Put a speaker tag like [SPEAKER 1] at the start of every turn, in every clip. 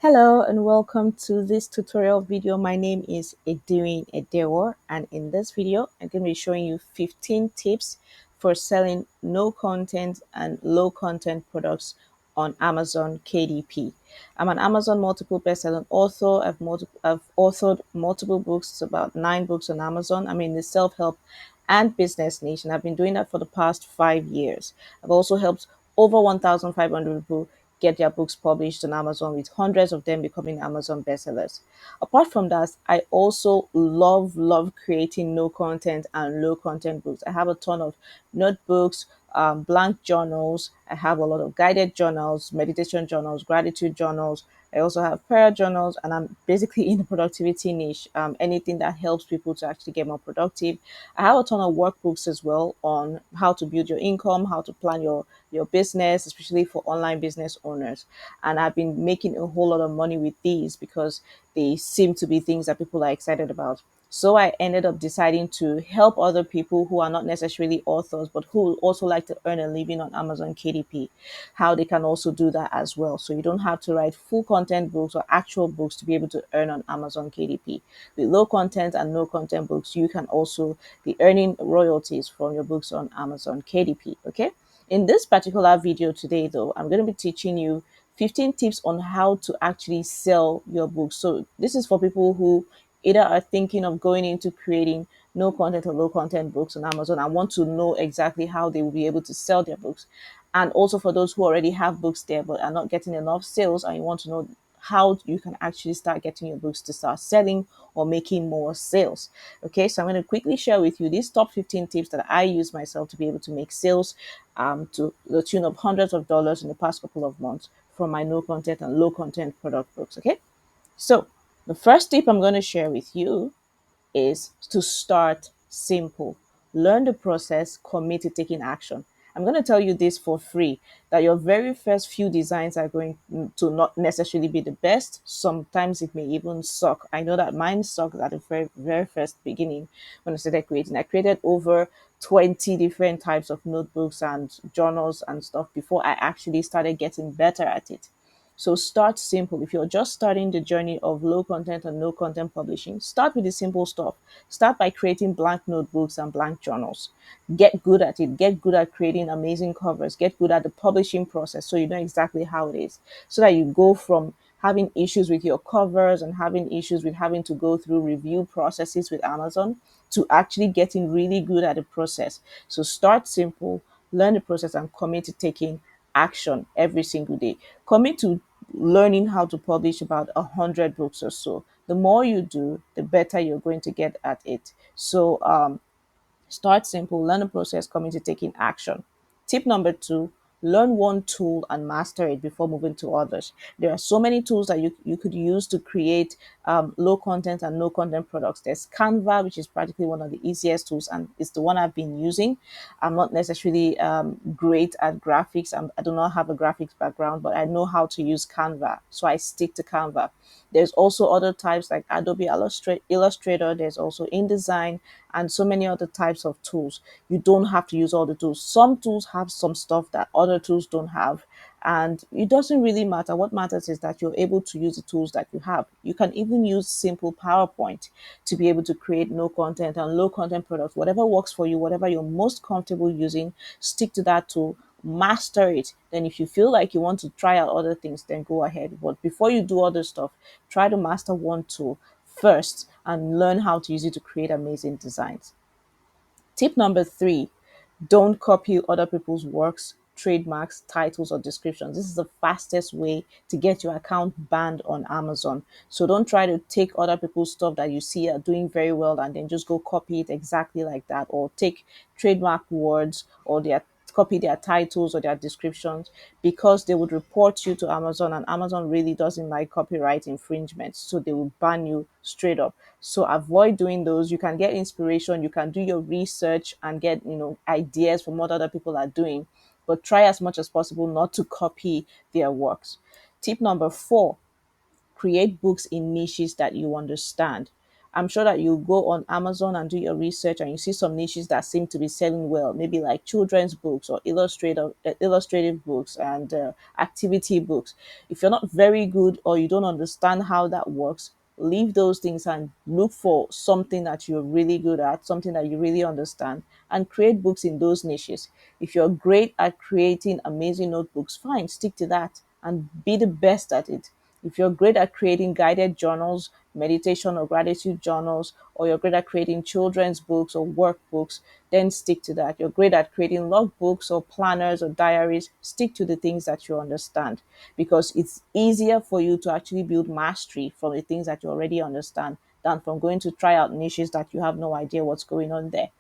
[SPEAKER 1] Hello and welcome to this tutorial video. My name is Edirin Edewor, and in this video I'm going to be showing you 15 tips for selling no content and low content products on Amazon KDP. I'm an Amazon multiple best-selling author. I've authored multiple books, about 9 books on Amazon. I'm in the self-help and business niche, and I've been doing that for the past 5 years. I've also helped over 1,500 people get their books published on Amazon, with hundreds of them becoming Amazon bestsellers. Apart from that, I also love creating no content and low content books. I have a ton of notebooks, blank journals. I have a lot of guided journals, meditation journals, gratitude journals. I also have prayer journals, and I'm basically in the productivity niche. Anything that helps people to actually get more productive. I have a ton of workbooks as well on how to build your income, how to plan your business, especially for online business owners. And I've been making a whole lot of money with these because they seem to be things that people are excited about. So I ended up deciding to help other people who are not necessarily authors, but who also like to earn a living on Amazon KDP, how they can also do that as well. So you don't have to write full content books or actual books to be able to earn on Amazon KDP. With low content and no content books, you can also be earning royalties from your books on Amazon KDP. Okay. In this particular video today, though, I'm going to be teaching you 15 tips on how to actually sell your books. So this is for people who either are thinking of going into creating no content or low content books on Amazon and want to know exactly how they will be able to sell their books. And also for those who already have books there but are not getting enough sales, and you want to know how you can actually start getting your books to start selling or making more sales. Okay, so I'm going to quickly share with you these top 15 tips that I use myself to be able to make sales to the tune of hundreds of dollars in the past couple of months from my no content and low content product books. Okay, so the first tip I'm going to share with you is to start simple. Learn the process, commit to taking action. I'm going to tell you this for free, that your very first few designs are going to not necessarily be the best. Sometimes it may even suck. I know that mine sucked at the very first beginning when I started creating. I created over 20 different types of notebooks and journals and stuff before I actually started getting better at it. So start simple. If you're just starting the journey of low content and no content publishing, start with the simple stuff. Start by creating blank notebooks and blank journals. Get good at it. Get good at creating amazing covers. Get good at the publishing process so you know exactly how it is. So that you go from having issues with your covers and having issues with having to go through review processes with Amazon to actually getting really good at the process. So start simple, learn the process, and commit to taking action every single day. Commit to learning how to publish about 100 books or so. The more you do, the better you're going to get at it. So start simple, learn the process, commit to taking action. Tip number 2, learn one tool and master it before moving to others. There are so many tools that you could use to create low content and no content products. There's Canva, which is practically one of the easiest tools, and it's the one I've been using. I'm not necessarily great at graphics. I do not have a graphics background, but I know how to use Canva, so I stick to Canva. There's also other types like Adobe Illustrator. There's also InDesign and so many other types of tools. You don't have to use all the tools. Some tools have some stuff that other tools don't have. And it doesn't really matter. What matters is that you're able to use the tools that you have. You can even use simple PowerPoint to be able to create no content and low content products. Whatever works for you, whatever you're most comfortable using, stick to that tool, master it. Then if you feel like you want to try out other things, then go ahead. But before you do other stuff, try to master one tool first and learn how to use it to create amazing designs. Tip number 3, don't copy other people's works, trademarks, titles, or descriptions. This is the fastest way to get your account banned on Amazon. So don't try to take other people's stuff that you see are doing very well and then just go copy it exactly like that, or take trademark words or their copy their titles or their descriptions, because they would report you to Amazon, and Amazon really doesn't like copyright infringement, so they will ban you straight up. So avoid doing those. You can get inspiration, you can do your research and get ideas from what other people are doing, but try as much as possible not to copy their works. Tip number 4, create books in niches that you understand. I'm sure that you go on Amazon and do your research and you see some niches that seem to be selling well, maybe like children's books or illustrative books and activity books. If you're not very good or you don't understand how that works, leave those things and look for something that you're really good at, something that you really understand, and create books in those niches. If you're great at creating amazing notebooks, fine, stick to that and be the best at it. If you're great at creating guided journals, meditation or gratitude journals, or you're great at creating children's books or workbooks, then stick to that. You're great at creating logbooks or planners or diaries, stick to the things that you understand, because it's easier for you to actually build mastery from the things that you already understand than from going to try out niches that you have no idea what's going on there.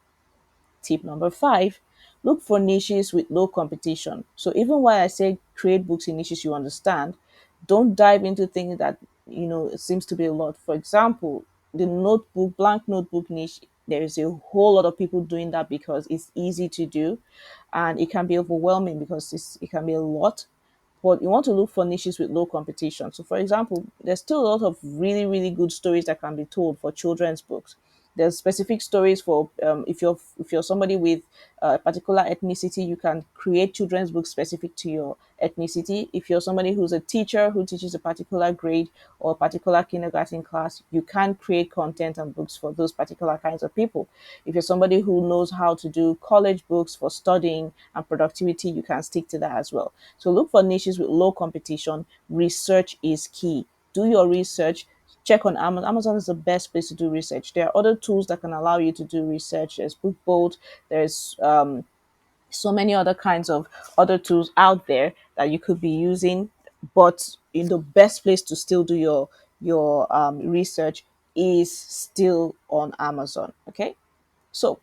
[SPEAKER 1] Tip number 5, look for niches with low competition. So even while I say create books in niches you understand, don't dive into things that it seems to be a lot. For example, the blank notebook niche, there is a whole lot of people doing that because it's easy to do, and it can be overwhelming because it can be a lot. But you want to look for niches with low competition. So, for example, there's still a lot of really, really good stories that can be told for children's books. There's specific stories for if you're somebody with a particular ethnicity, you can create children's books specific to your ethnicity. If you're somebody who's a teacher who teaches a particular grade or a particular kindergarten class, you can create content and books for those particular kinds of people. If you're somebody who knows how to do college books for studying and productivity, you can stick to that as well. So look for niches with low competition. Research is key. Do your research. Check on Amazon. Amazon is the best place to do research. There are other tools that can allow you to do research. There's BookBolt. There's so many other kinds of other tools out there that you could be using, but in the best place to still do your research is still on Amazon. Okay, so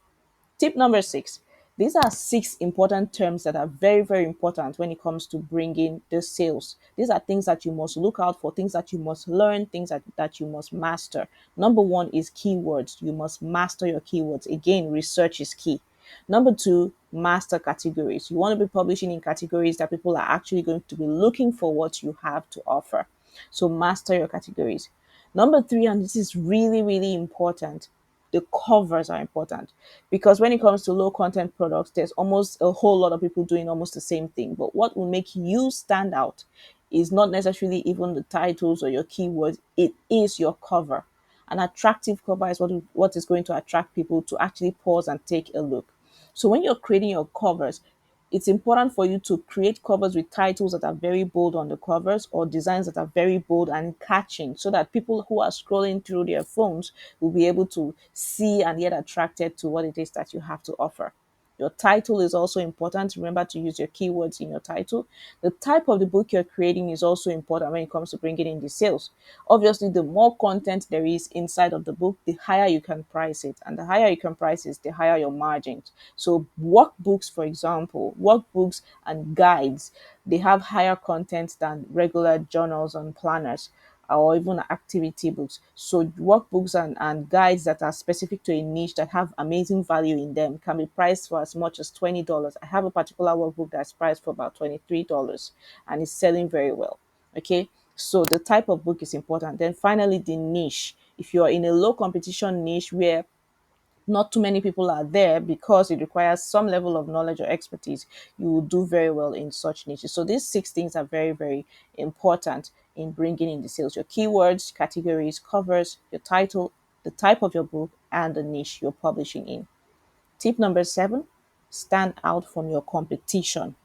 [SPEAKER 1] tip number 6. These are 6 important terms that are very, very important when it comes to bringing the sales. These are things that you must look out for, things that you must learn, things that you must master. Number 1 is keywords. You must master your keywords. Again, research is key. Number 2, master categories. You want to be publishing in categories that people are actually going to be looking for what you have to offer. So master your categories. Number 3, and this is really, really important, the covers are important, because when it comes to low content products, there's almost a whole lot of people doing almost the same thing. But what will make you stand out is not necessarily even the titles or your keywords, it is your cover. An attractive cover is what is going to attract people to actually pause and take a look. So when you're creating your covers, it's important for you to create covers with titles that are very bold on the covers, or designs that are very bold and catching, so that people who are scrolling through their phones will be able to see and get attracted to what it is that you have to offer. Your title is also important. Remember to use your keywords in your title. The type of the book you're creating is also important when it comes to bringing in the sales. Obviously, the more content there is inside of the book, the higher you can price it. And the higher you can price it, the higher your margins. So workbooks, for example, workbooks and guides, they have higher content than regular journals and planners or even activity books. So workbooks and guides that are specific to a niche that have amazing value in them can be priced for as much as $20. I have a particular workbook that's priced for about $23 and it's selling very well. Okay. So the type of book is important. Then finally, the niche. If you're in a low competition niche where not too many people are there because it requires some level of knowledge or expertise, you will do very well in such niches. So these 6 things are very, very important in bringing in the sales: your keywords, categories, covers, your title, the type of your book, and the niche you're publishing in. Tip number 7, stand out from your competition.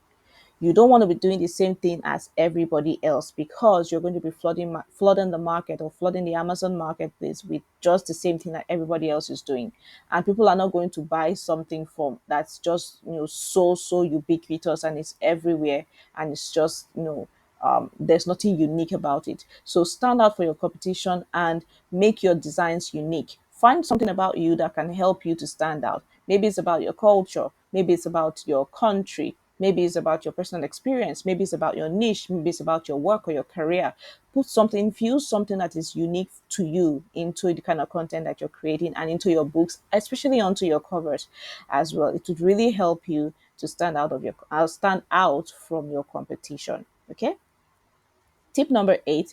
[SPEAKER 1] You don't want to be doing the same thing as everybody else, because you're going to be flooding the market or flooding the Amazon marketplace with just the same thing that everybody else is doing, and people are not going to buy something from that's just so ubiquitous and it's everywhere, and it's just there's nothing unique about it. So stand out for your competition and make your designs unique. Find something about you that can help you to stand out. Maybe it's about your culture, maybe it's about your country, maybe it's about your personal experience, maybe it's about your niche, maybe it's about your work or your career. Infuse something that is unique to you into the kind of content that you're creating and into your books, especially onto your covers as well. It would really help you to stand out from your competition. Okay. Tip number 8,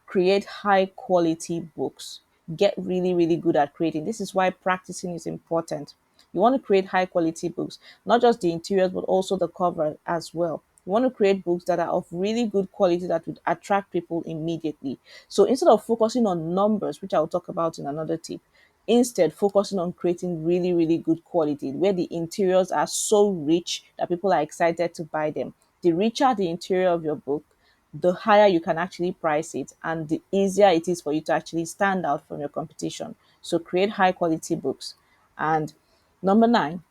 [SPEAKER 1] create high quality books. get really, really good at creating. This is why practicing is important. You want to create high quality books, not just the interiors, but also the cover as well. You want to create books that are of really good quality that would attract people immediately. So instead of focusing on numbers, which I'll talk about in another tip, instead focusing on creating really, really good quality where the interiors are so rich that people are excited to buy them. The richer the interior of your book, the higher you can actually price it and the easier it is for you to actually stand out from your competition. So create high quality books. And number 9,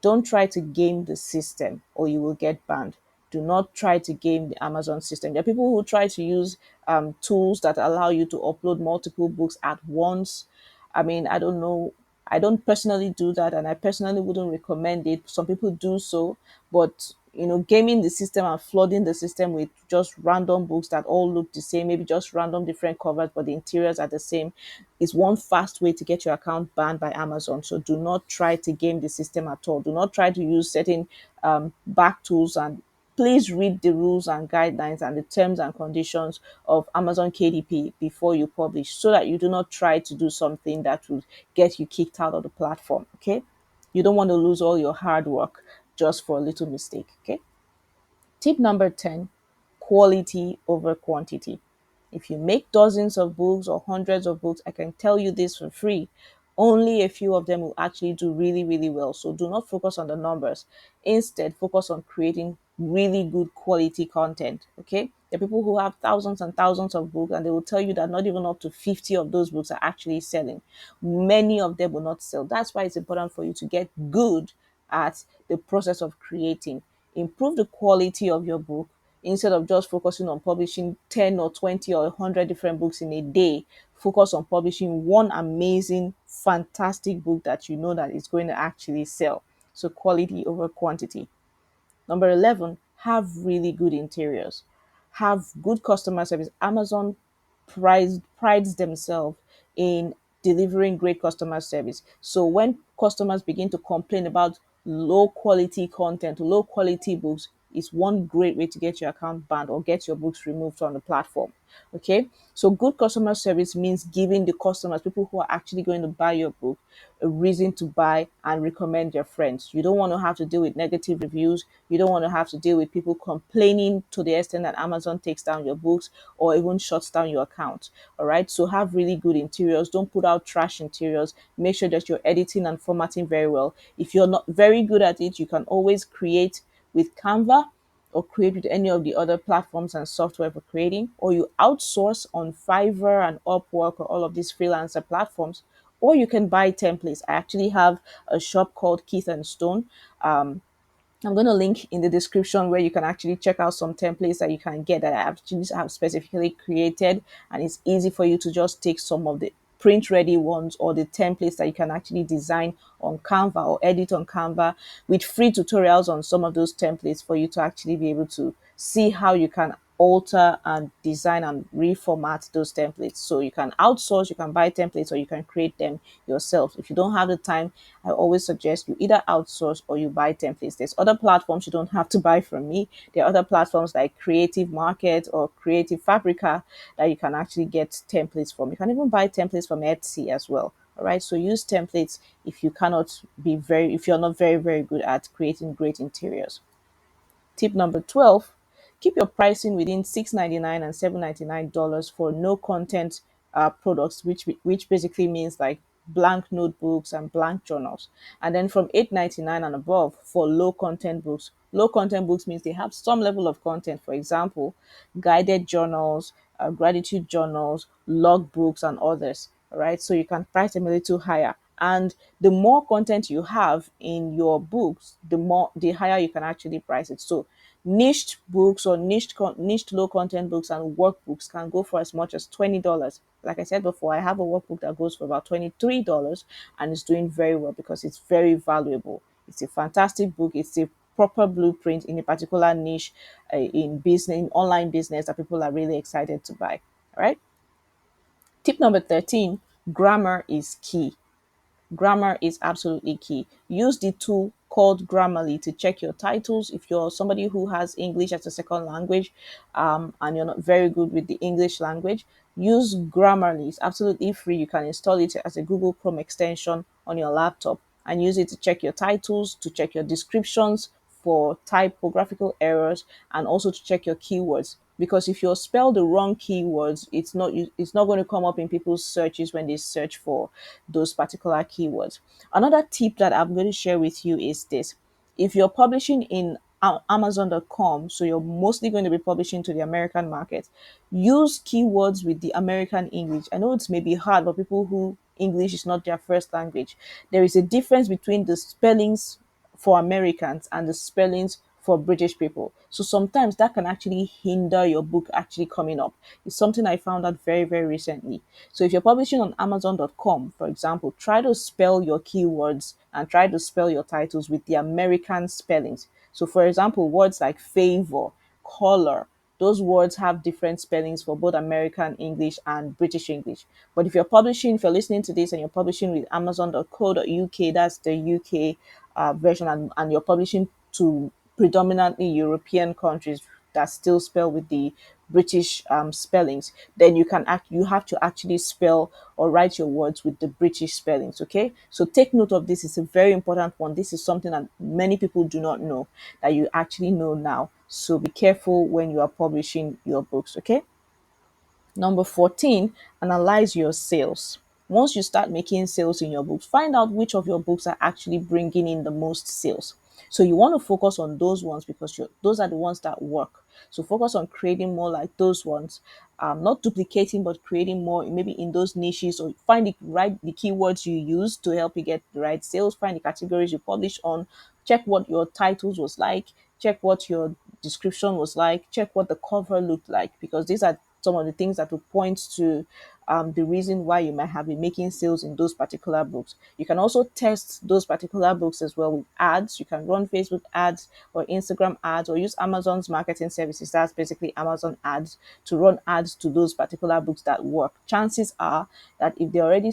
[SPEAKER 1] don't try to game the system or you will get banned. Do not try to game the Amazon system. There are people who try to use tools that allow you to upload multiple books at once. I mean, I don't know. I don't personally do that, and I personally wouldn't recommend it. Some people do so, but gaming the system and flooding the system with just random books that all look the same, maybe just random different covers, but the interiors are the same, is one fast way to get your account banned by Amazon. So do not try to game the system at all. Do not try to use certain back tools, and please read the rules and guidelines and the terms and conditions of Amazon KDP before you publish so that you do not try to do something that will get you kicked out of the platform. Okay. You don't want to lose all your hard work just for a little mistake. Okay. Tip number 10, quality over quantity. If you make dozens of books or hundreds of books, I can tell you this for free. Only a few of them will actually do really, really well. So do not focus on the numbers. Instead, focus on creating really good quality content. Okay. There are people who have thousands and thousands of books, and they will tell you that not even up to 50 of those books are actually selling. Many of them will not sell. That's why it's important for you to get good at the process of creating. Improve the quality of your book instead of just focusing on publishing 10 or 20 or 100 different books in a day. Focus on publishing one amazing, fantastic book that you know that is going to actually sell. So quality over quantity. Number 11, have really good interiors. Have good customer service. Amazon prides themselves in delivering great customer service. So when customers begin to complain about low quality content, low quality books, is one great way to get your account banned or get your books removed from the platform. Okay. So good customer service means giving the customers, people who are actually going to buy your book, a reason to buy and recommend their friends. You don't want to have to deal with negative reviews. You don't want to have to deal with people complaining to the extent that Amazon takes down your books or even shuts down your account. All right. So have really good interiors. Don't put out trash interiors. Make sure that you're editing and formatting very well. If you're not very good at it, you can always create with Canva or create with any of the other platforms and software for creating, or you outsource on Fiverr and Upwork or all of these freelancer platforms, or you can buy templates. I actually have a shop called Keith and Stone. I'm going to link in the description where you can actually check out some templates that you can get that I actually have specifically created, and it's easy for you to just take some of the print ready ones or the templates that you can actually design on Canva or edit on Canva with free tutorials on some of those templates for you to actually be able to see how you can alter and design and reformat those templates. So you can outsource, you can buy templates, or you can create them yourself. If you don't have the time, I always suggest you either outsource or you buy templates. There's other platforms you don't have to buy from me. There are other platforms like Creative Market or Creative Fabrica that you can actually get templates from. You can even buy templates from Etsy as well. All right. So use templates if you're not very, very good at creating great interiors. Tip number 12, keep your pricing within $6.99 and $7.99 for no content products, which basically means like blank notebooks and blank journals. And then from $8.99 and above for low content books. Low content books means they have some level of content, for example, guided journals, gratitude journals, log books, and others. All right. So you can price them a little higher. And the more content you have in your books, the higher you can actually price it. So niched books or niched low content books and workbooks can go for as much as $20. Like I said before, I have a workbook that goes for about $23 and it's doing very well because it's very valuable. It's a fantastic book. It's a proper blueprint in a particular niche in business, in online business that people are really excited to buy. All right. Tip number 13, grammar is key. Grammar is absolutely key. Use the tool called Grammarly to check your titles. If you're somebody who has English as a second language, and you're not very good with the English language, use Grammarly. It's absolutely free. You can install it as a Google Chrome extension on your laptop and use it to check your titles, to check your descriptions for typographical errors, and also to check your keywords. Because if you spell the wrong keywords, it's not going to come up in people's searches when they search for those particular keywords. Another tip that I'm going to share with you is this: if you're publishing in Amazon.com, so you're mostly going to be publishing to the American market, use keywords with the American English. I know it's maybe hard for people who English is not their first language. There is a difference between the spellings for Americans and the spellings for British people. So sometimes that can actually hinder your book actually coming up. It's something I found out very, very recently. So if you're publishing on Amazon.com, for example, try to spell your keywords and try to spell your titles with the American spellings. So for example, words like favor, color, those words have different spellings for both American English and British English. But if you're listening to this and you're publishing with Amazon.co.uk, that's the UK version, and you're publishing to predominantly European countries that still spell with the British spellings, then you have to actually spell or write your words with the British spellings. Okay, so take note of this. It's a very important one. This is something that many people do not know that you actually know now. So be careful when you are publishing your books. Okay. Number 14, analyze your sales. Once you start making sales in your books, find out which of your books are actually bringing in the most sales. So you want to focus on those ones because those are the ones that work. So focus on creating more like those ones, not duplicating, but creating more, maybe in those niches, or find the keywords you use to help you get the right sales. Find the categories you publish on. Check what your titles was like. Check what your description was like. Check what the cover looked like, because these are some of the things that will point to the reason why you might have been making sales in those particular books. You can also test those particular books as well with ads. You can run Facebook ads or Instagram ads, or use Amazon's marketing services. That's basically Amazon ads, to run ads to those particular books that work. Chances are that if they're already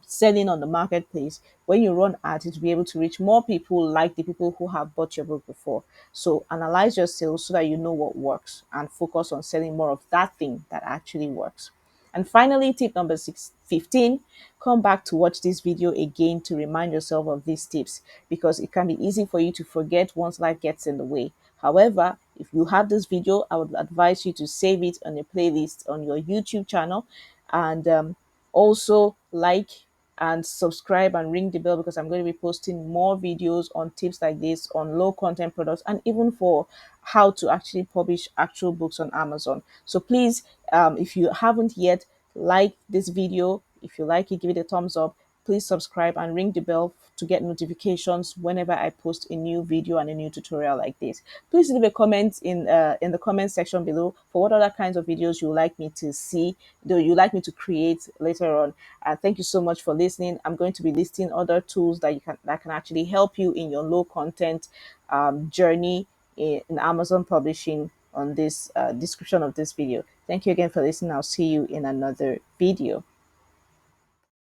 [SPEAKER 1] selling on the marketplace, when you run ads, it will be able to reach more people like the people who have bought your book before. So analyze your sales so that you know what works and focus on selling more of that thing that actually works. And finally, tip number 15, come back to watch this video again to remind yourself of these tips, because it can be easy for you to forget once life gets in the way. However, if you have this video, I would advise you to save it on a playlist on your YouTube channel, and also like and subscribe and ring the bell, because I'm going to be posting more videos on tips like this on low content products, and even for how to actually publish actual books on Amazon. So please, if you haven't yet, like this video. If you like it, give it a thumbs up. Please subscribe and ring the bell to get notifications whenever I post a new video and a new tutorial like this. Please leave a comment in the comment section below for what other kinds of videos you would like me to see, though you like me to create later on. Thank you so much for listening. I'm going to be listing other tools that can actually help you in your low content journey in Amazon publishing on this description of this video. Thank you again for listening. I'll see you in another video.